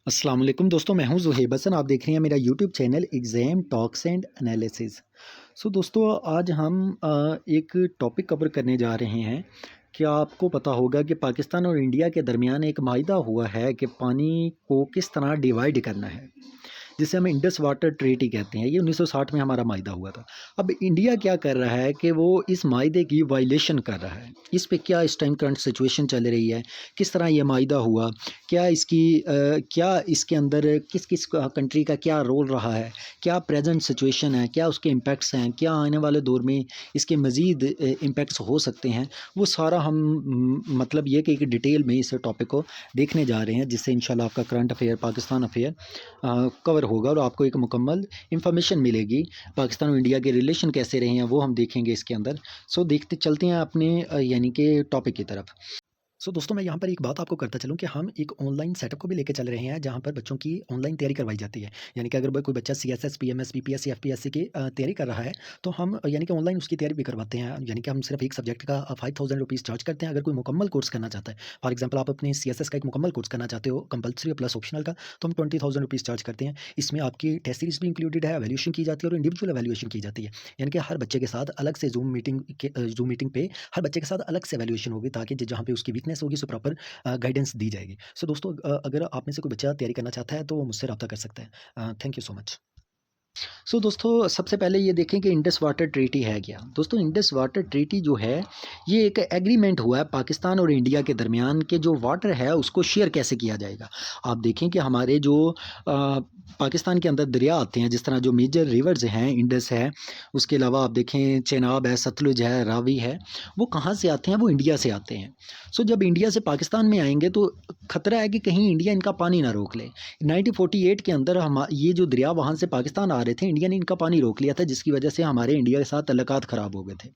अस्सलाम वालेकुम दोस्तों, मैं हूं ज़ुहैब हसन। आप देख रहे हैं मेरा YouTube channel exam talks and analysis. दोस्तों, आज हम एक टॉपिक कवर करने जा रहे हैं। क्या आपको पता होगा कि पाकिस्तान और इंडिया के दरमियान एक माहिदा हुआ है कि पानी को किस तरह डिवाइड करना है, जिसे हम इंडस वाटर ट्रीटी कहते हैं। ये 1960 में हमारा माहिदा हुआ था। अब इंडिया क्या कर रहा है कि वो इस माहिदे की वायलेशन कर रहा है। इस पे क्या इस टाइम करंट सिचुएशन चल रही है, किस तरह ये माहिदा हुआ, क्या इसके अंदर किस किस कंट्री का क्या रोल रहा है, क्या प्रेजेंट सिचुएशन है, क्या उसके इम्पैक्ट्स हैं, क्या आने वाले दौर में इसके मज़ीद इम्पैक्ट्स हो सकते हैं, वो सारा हम मतलब ये कि एक डिटेल में इस टॉपिक को देखने जा रहे हैं, जिससे इंशाल्लाह आपका current affair, Pakistan affair cover होगा और आपको एक मुकम्मल इन्फॉर्मेशन मिलेगी। पाकिस्तान और इंडिया के रिलेशन कैसे रहे हैं वो हम देखेंगे इसके अंदर। देखते चलते हैं अपने यानी कि टॉपिक की तरफ। दोस्तों, मैं यहाँ पर एक बात आपको करता चलूँ कि हम एक ऑनलाइन सेटअप को भी लेके चल रहे हैं, जहाँ पर बच्चों की ऑनलाइन तैयारी करवाई जाती है। यानी कि अगर कोई बच्चा सीएसएस, पीएमएस, बीपीएससी, एफपीएससी की तैयारी कर रहा है, तो हम यानी कि ऑनलाइन उसकी तैयारी भी करवाते हैं। यानी कि हम सिर्फ एक सब्जेक्ट का 5000 रुपीज़ चार्ज करते हैं। अगर कोई मुकम्मल कोर्स करना चाहता है, फॉर एग्जाम्पल आप अपने सीएसएस का एक मुकम्मल कोर्स करना चाहते हो, कंपल्सरी प्लस ऑप्शनल का, तो हम 20,000 रुपीज़ चार्ज करते हैं। इसमें आपकी टेस्ट सीरीज भी इंक्लूडेड है, वैल्यूएशन की जाती है और इंडिविजुअल वैल्यूएशन की जाती है। यानी कि हर बच्चे के साथ अलग से जूम मीटिंग पे हर बच्चे के साथ अलग से वैल्यूएशन होगी, ताकि जहाँ पे उसकी वीकनेस होगी उसे प्रॉपर गाइडेंस दी जाएगी। दोस्तों, अगर आप में से कोई बच्चा तैयारी करना चाहता है तो वो मुझसे रब्ता कर सकता है। Thank you so much. दोस्तों, सबसे पहले ये देखें कि इंडस वाटर ट्रीटी है क्या। दोस्तों, इंडस वाटर ट्रीटी जो है, ये एक एग्रीमेंट हुआ है पाकिस्तान और इंडिया के दरमियान के जो वाटर है उसको शेयर कैसे किया जाएगा। आप देखें कि हमारे जो पाकिस्तान के अंदर दरिया आते हैं, जिस तरह जो मेजर रिवर्स हैं, इंडस है, उसके अलावा आप देखें चेनाब है, सतलुज है, रावी है, वो कहाँ से आते हैं? वो इंडिया से आते हैं। जब इंडिया से पाकिस्तान में आएंगे तो खतरा है कि कहीं इंडिया इनका पानी ना रोक ले। 1948 के अंदर हम ये जो दरिया वहाँ से पाकिस्तान आ रहे थे, इंडिया ने इनका पानी रोक लिया था, जिसकी वजह से हमारे इंडिया के साथ तल्लुकात ख़राब हो गए थे।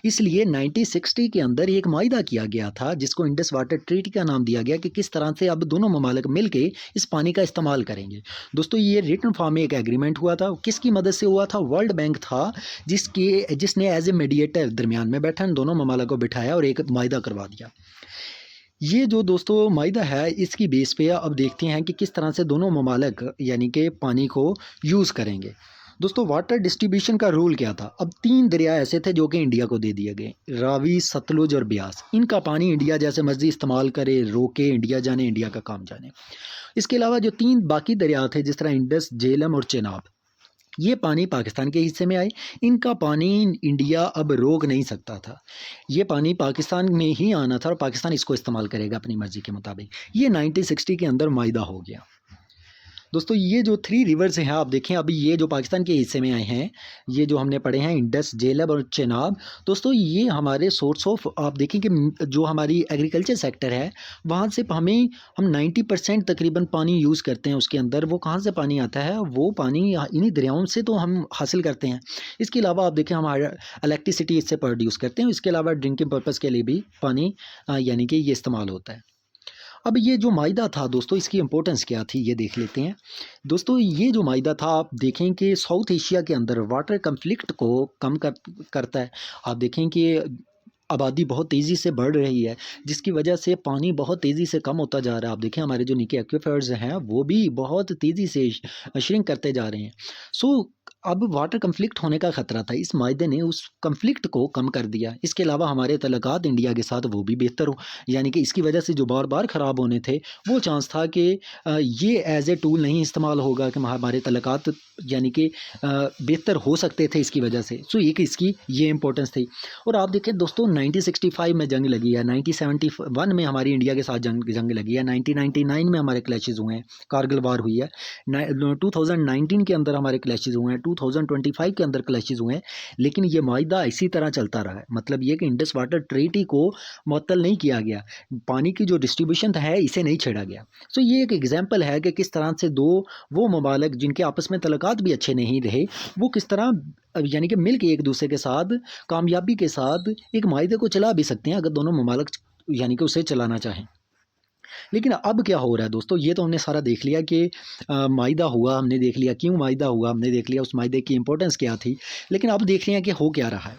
इसलिए 1960 के अंदर एक माहिदा किया गया था, जिसको इंडस वाटर ट्रीटी का नाम दिया गया, कि किस तरह से अब दोनों ममालिक मिल के इस पानी का इस्तेमाल करेंगे। दोस्तों, ये रिटन फॉर्म में एक एग्रीमेंट हुआ था। किसकी मदद से हुआ था? वर्ल्ड बैंक था, जिसने एज ए मीडिएटर दरमियान में बैठा दोनों ममालिक को बिठाया और एक माहिदा करवा दिया। ये जो दोस्तों माहिदा है, इसकी बेस पे अब देखते हैं कि किस तरह से दोनों ममालिक यानी कि पानी को यूज़ करेंगे। दोस्तों, वाटर डिस्ट्रीब्यूशन का रूल क्या था? अब 3 दरिया ऐसे थे जो कि इंडिया को दे दिए गए, रावी, सतलुज और ब्यास। इनका पानी इंडिया जैसे मर्जी इस्तेमाल करे, रोके, इंडिया जाने, इंडिया का काम जाने। इसके अलावा जो 3 बाकी दरिया थे, जिस तरह इंडस, झेलम और चेनाब, ये पानी पाकिस्तान के हिस्से में आए। इनका पानी इंडिया अब रोक नहीं सकता था। ये पानी पाकिस्तान में ही आना था और पाकिस्तान इसको इस्तेमाल करेगा अपनी मर्ज़ी के मुताबिक। ये 1960 के अंदर माहिदा हो गया। दोस्तों, ये जो 3 रिवर्स हैं, आप देखें, अभी ये जो पाकिस्तान के हिस्से में आए हैं, ये जो हमने पढ़े हैं इंडस, झेलम और चेनाब। दोस्तों, ये हमारे सोर्स ऑफ, आप देखें कि जो हमारी एग्रीकल्चर सेक्टर है, वहाँ से हम 90% तकरीबन पानी यूज़ करते हैं। उसके अंदर वो कहाँ से पानी आता है? वो पानी इन्हीं दरियाओं से तो हम हासिल करते हैं। इसके अलावा आप देखें, हमारा इलेक्ट्रिसिटी इससे प्रोड्यूस करते हैं। इसके अलावा ड्रिंकिंग पर्पज़ के लिए भी पानी यानी कि ये इस्तेमाल होता है। अब ये जो माहिदा था दोस्तों, इसकी इम्पोर्टेंस क्या थी, ये देख लेते हैं। दोस्तों, ये जो माहिदा था, आप देखें कि साउथ एशिया के अंदर वाटर कन्फ्लिक्ट को कम करता है। आप देखें कि आबादी बहुत तेज़ी से बढ़ रही है, जिसकी वजह से पानी बहुत तेज़ी से कम होता जा रहा है। आप देखें, हमारे जो नीचे एक्वीफर्स हैं, वो भी बहुत तेज़ी से श्रिंक करते जा रहे हैं। अब वाटर कन्फ्लिक्ट होने का ख़तरा था। इस माहिदे ने उस कन्फ्लिक्ट को कम कर दिया। इसके अलावा हमारे तल्लुकात इंडिया के साथ वो भी बेहतर हो, यानी कि इसकी वजह से जो बार-बार ख़राब होने थे, वो चांस था कि ये एज़ ए टूल नहीं इस्तेमाल होगा, कि हमारे तल्लुकात यानी कि बेहतर हो सकते थे इसकी वजह से। एक इसकी ये इम्पोर्टेंस थी। और आप देखें दोस्तों, 1965 में जंग लगी है, 1971 में हमारी इंडिया के साथ जंग लगी है, 1999 में हमारे क्लैशेज़ हुए हैं, कारगिल वार हुई है, 2019 के अंदर हमारे क्लैशेज़ हुए हैं, 2025 के अंदर क्लैशेज़ हुए हैं। लेकिन ये माहिदा इसी तरह चलता रहा है। मतलब ये कि इंडस वाटर ट्रीटी को मुअत्तल नहीं किया गया। पानी की जो डिस्ट्रीब्यूशन है, इसे नहीं छेड़ा गया। ये एक एग्जाम्पल है कि किस तरह से दो वो ममालिक जिनके आपस में तल्लुकात भी अच्छे नहीं रहे, वो किस तरह यानी कि मिल के एक दूसरे के साथ कामयाबी के साथ एक माहिदे को चला भी सकते हैं, अगर दोनों ममालिक यानी कि उसे चलाना चाहें। लेकिन अब क्या हो रहा है दोस्तों, ये तो हमने सारा देख लिया कि माहिदा हुआ, हमने देख लिया क्यों माहिदा हुआ, हमने देख लिया उस माहिदे की इंपॉर्टेंस क्या थी। लेकिन अब देख रहे हैं कि हो क्या रहा है।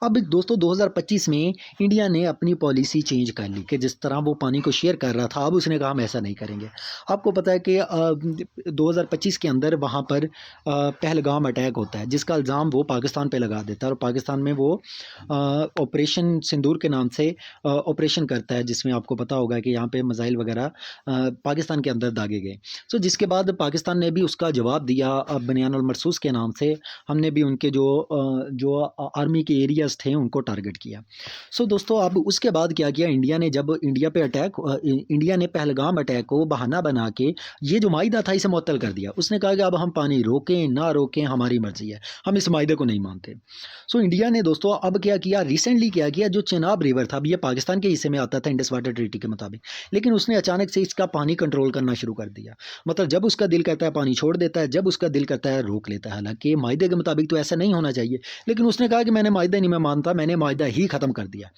अब दोस्तों 2025 में इंडिया ने अपनी पॉलिसी चेंज कर ली कि जिस तरह वो पानी को शेयर कर रहा था, अब उसने कहा हम ऐसा नहीं करेंगे। आपको पता है कि 2025 के अंदर वहाँ पर पहलगाम अटैक होता है, जिसका इल्ज़ाम वो पाकिस्तान पे लगा देता है, और पाकिस्तान में वो ऑपरेशन सिंदूर के नाम से ऑपरेशन करता है, जिसमें आपको पता होगा कि यहाँ पे मिसाइल वगैरह पाकिस्तान के अंदर दागे गए। सो जिसके बाद पाकिस्तान ने भी उसका जवाब दिया बनियानुल मरसूस के नाम से। हमने भी उनके जो आर्मी के एरियाज़ थे उनको टारगेट किया। सो दोस्तों अब उसके बाद क्या किया इंडिया ने, जब इंडिया पे इंडिया ने पहलगाम अटैक को बहाना बना के ये जो माहिदा था इसे मुअत्तल कर दिया। उसने कहा कि अब हम पानी रोकें ना रोकें हमारी मर्जी है, हम इस माहिदे को नहीं मानते। सो इंडिया ने दोस्तों अब क्या किया, रिसेंटली क्या किया, जो चिनाब रिवर था, अब ये पाकिस्तान के हिस्से में आता था इंडस वाटर ट्रीटी के मुताबिक, लेकिन उसने अचानक से इसका पानी कंट्रोल करना शुरू कर दिया। मतलब जब उसका दिल करता है पानी छोड़ देता है, जब उसका दिल करता है रोक लेता है। हालांकि माहिदे के मुताबिक तो ऐसा नहीं होना चाहिए, लेकिन उसने कहा कि मैंने माहिदा नहीं मैं मानता, मैंने माहिदा ही ख़त्म कर दिया।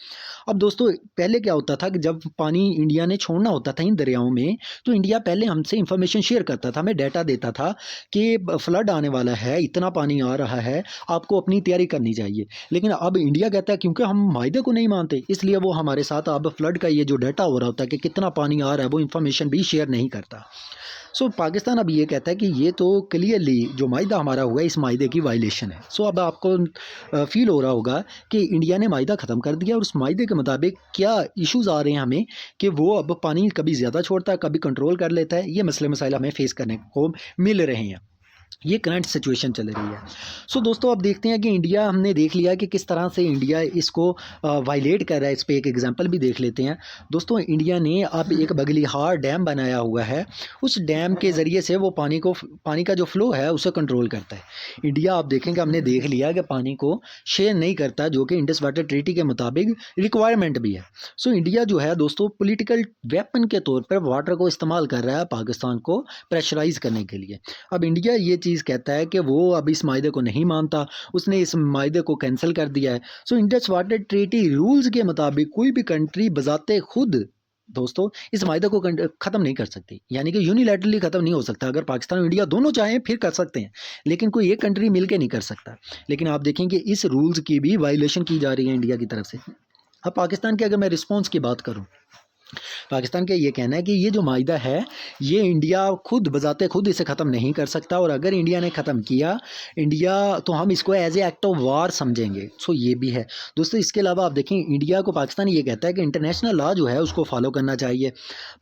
अब दोस्तों पहले क्या होता था कि जब पानी इंडिया ने छोड़ना होता था इन दरियाओं में, तो इंडिया पहले हमसे इंफॉर्मेशन शेयर करता था, हमें डाटा देता था कि फ्लड आने वाला है, इतना पानी आ रहा है, आपको अपनी तैयारी करनी चाहिए। लेकिन अब इंडिया कहता है क्योंकि हम माहिदे को नहीं मानते, इसलिए वो हमारे साथ अब फ्लड का ये जो डाटा हो रहा होता है कि कितना पानी आ रहा है वो इन्फॉर्मेशन भी शेयर नहीं करता। सो पाकिस्तान अब ये कहता है कि ये तो क्लियरली जो माहिदा हमारा हुआ है इस माहिदे की वायलेशन है। सो अब आपको फील हो रहा होगा कि इंडिया ने माहिदा ख़त्म कर दिया, और उस माहिदे के मुताबिक क्या इश्यूज़ आ रहे हैं हमें कि वो अब पानी कभी ज़्यादा छोड़ता है, कभी कंट्रोल कर लेता है। ये मसले मसाइल हमें फेस करने को मिल रहे हैं, ये करंट सिचुएशन चल रही है। सो दोस्तों अब देखते हैं कि इंडिया, हमने देख लिया कि किस तरह से इंडिया इसको वायलेट कर रहा है। इस पे एक एग्जांपल भी देख लेते हैं। दोस्तों इंडिया ने अब एक बगलिहार डैम बनाया हुआ है, उस डैम के ज़रिए से वो पानी का जो फ्लो है उसे कंट्रोल करता है। इंडिया आप देखेंगे, हमने देख लिया कि पानी को शेयर नहीं करता, जो कि इंडस वाटर ट्रीटी के मुताबिक रिक्वायरमेंट भी है। सो इंडिया जो है दोस्तों पॉलिटिकल वेपन के तौर पर वाटर को इस्तेमाल कर रहा है पाकिस्तान को प्रेशराइज करने के लिए। अब इंडिया ये चीज़ कहता है कि वो अब इस माहिदे को नहीं मानता, उसने इस माहिदे को कैंसिल कर दिया है। So Indus water treaty rules के मुताबिक कोई भी कंट्री बजाते खुद दोस्तों इस माहिदे को ख़त्म नहीं कर सकती, यानी कि यूनिलैटरली ख़त्म नहीं हो सकता। अगर पाकिस्तान और इंडिया दोनों चाहें फिर कर सकते हैं, लेकिन कोई एक कंट्री मिलकर नहीं कर सकता। लेकिन आप देखेंगे इस रूल्स की भी वायलेशन की जा रही है इंडिया की तरफ से। अब पाकिस्तान के अगर मैं रिस्पॉन्स की बात करूँ, पाकिस्तान का ये कहना है कि ये जो माहिदा है ये इंडिया खुद बजाते खुद इसे ख़त्म नहीं कर सकता, और अगर इंडिया ने ख़त्म किया तो हम इसको as a act of war समझेंगे। सो ये भी है दोस्तों। इसके अलावा आप देखें इंडिया को पाकिस्तान ये कहता है कि इंटरनेशनल लॉ जो है उसको फॉलो करना चाहिए।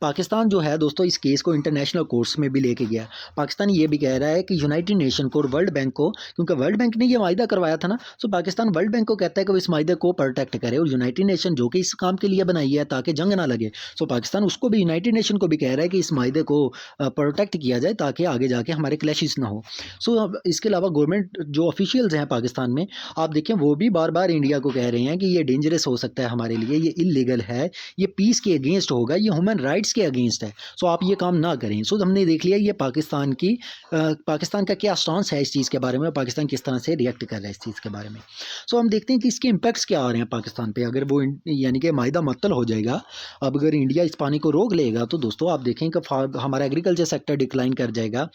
पाकिस्तान जो है दोस्तों इस केस को इंटरनेशनल कोर्ट्स में भी लेके गया। पाकिस्तान ये भी कह रहा है कि यूनाइटेड नेशन को और वर्ल्ड बैंक को, क्योंकि वर्ल्ड बैंक ने ये माहिदा करवाया था ना, सो पाकिस्तान वर्ल्ड बैंक को कहता है कि वो इस माहिदे को प्रोटेक्ट करे, और यूनाइटेड नेशन जो कि इस काम के लिए बनाई है ताकि जंग ना लगे, सो पाकिस्तान उसको भी, यूनाइटेड नेशन को भी कह रहा है कि इस माहिदे को प्रोटेक्ट किया जाए ताकि आगे जाके हमारे क्लैशेस ना हो। सो अब इसके अलावा गवर्नमेंट जो ऑफिशियल्स हैं पाकिस्तान में, आप देखें वो भी बार बार इंडिया को कह रहे हैं कि ये डेंजरस हो सकता है हमारे लिए, ये इलीगल है, ये पीस के अगेंस्ट होगा, ये ह्यूमन राइट्स के अगेंस्ट है, सो आप ये काम ना करें। सो हमने देख लिया ये पाकिस्तान का क्या स्टांस है इस चीज़ के बारे में, पाकिस्तान किस तरह से रिएक्ट कर रहा है इस चीज़ के बारे में। सो हम देखते हैं कि इसके इम्पैक्ट्स क्या आ रहे हैं पाकिस्तान पे अगर वो यानी कि माहिदा मुअत्तल हो जाएगा। अब अगर इंडिया इस पानी को रोक लेगा तो दोस्तों आप देखें कि हमारा एग्रीकल्चर सेक्टर डिक्लाइन कर जाएगा,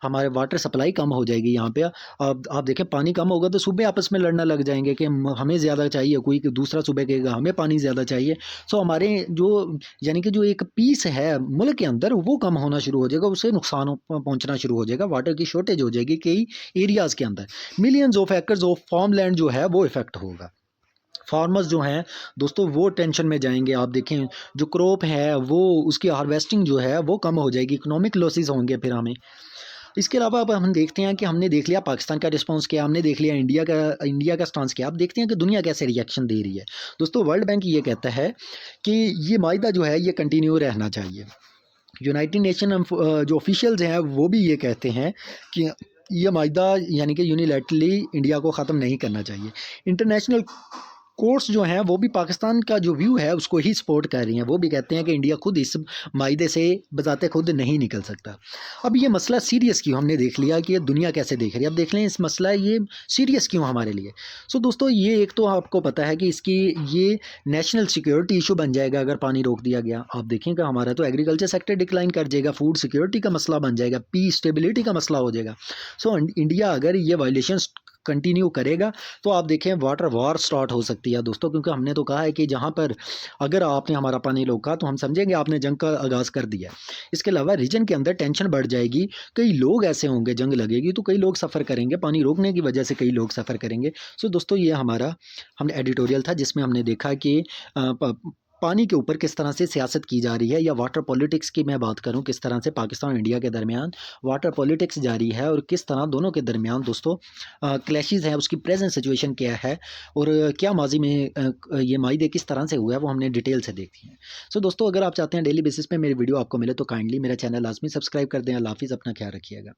हमारे वाटर सप्लाई कम हो जाएगी यहाँ पे। अब आप देखें पानी कम होगा तो सूबे आपस में लड़ना लग जाएंगे कि हमें ज़्यादा चाहिए, कोई दूसरा सूबे कहेगा हमें पानी ज़्यादा चाहिए। सो हमारे जो यानी कि जो एक पीस है मुल्क के अंदर वो कम होना शुरू हो जाएगा, उससे नुकसान पहुँचना शुरू हो जाएगा, वाटर की शॉर्टेज हो जाएगी कई एरियाज़ के अंदर, millions of acres of farm land जो है वो इफेक्ट होगा। फार्मर्स जो हैं दोस्तों वो टेंशन में जाएंगे। आप देखें जो क्रॉप है वो उसकी हार्वेस्टिंग जो है वो कम हो जाएगी, इकोनॉमिक लॉसेस होंगे फिर हमें। इसके अलावा अब हम देखते हैं कि हमने देख लिया पाकिस्तान का रिस्पांस क्या, हमने देख लिया इंडिया का स्टांस क्या। अब देखते हैं कि दुनिया कैसे रिएक्शन दे रही है। दोस्तों वर्ल्ड बैंक ये कहता है कि ये माहिदा जो है ये कंटिन्यू रहना चाहिए। यूनाइटेड नेशन जो ऑफिशियल्स हैं वो भी ये कहते हैं कि ये माहिदा यानी कि यूनिलैटरली इंडिया को ख़त्म नहीं करना चाहिए। इंटरनेशनल कोर्ट्स जो हैं वो भी पाकिस्तान का जो व्यू है उसको ही सपोर्ट कर रही हैं, वो भी कहते हैं कि इंडिया खुद इस मायदे से बजाते खुद नहीं निकल सकता। अब ये मसला सीरियस क्यों, हमने देख लिया कि ये दुनिया कैसे देख रही है। अब देख लें इस मसला ये सीरियस क्यों हमारे लिए। सो दोस्तों ये एक तो आपको पता है कि इसकी ये नेशनल सिक्योरिटी इशू बन जाएगा अगर पानी रोक दिया गया। आप देखें कि हमारा तो एग्रीकल्चर सेक्टर डिक्लाइन कर जाएगा, फूड सिक्योरिटी का मसला बन जाएगा, पीस स्टेबिलिटी का मसला हो जाएगा। सो इंडिया अगर ये वायलेशन कंटिन्यू करेगा तो आप देखें वाटर वॉर स्टार्ट हो सकती है दोस्तों, क्योंकि हमने तो कहा है कि जहाँ पर अगर आपने हमारा पानी रोका तो हम समझेंगे आपने जंग का आगाज़ कर दिया। इसके अलावा रीजन के अंदर टेंशन बढ़ जाएगी, कई लोग ऐसे होंगे, जंग लगेगी तो कई लोग सफ़र करेंगे, पानी रोकने की वजह से कई लोग सफ़र करेंगे। सो दोस्तों ये हमारा हमने एडिटोरियल था जिसमें हमने देखा कि पानी के ऊपर किस तरह से सियासत की जा रही है, या वाटर पॉलिटिक्स की मैं बात करूं, किस तरह से पाकिस्तान और इंडिया के दरमियान वाटर पॉलिटिक्स जारी है और किस तरह दोनों के दरमियान दोस्तों क्लैशेस हैं, उसकी प्रेजेंट सिचुएशन क्या है और क्या माजी में ये मायदे किस तरह से हुआ है वो हमने डिटेल से देखी है। सो दोस्तों अगर आप चाहते हैं डेली बेसिस पे मेरी वीडियो आपको मिले तो काइंडली मेरा चैनल लाजमी सब्सक्राइब कर दें। अल्लाह हाफिज़, अपना ख्याल रखिएगा।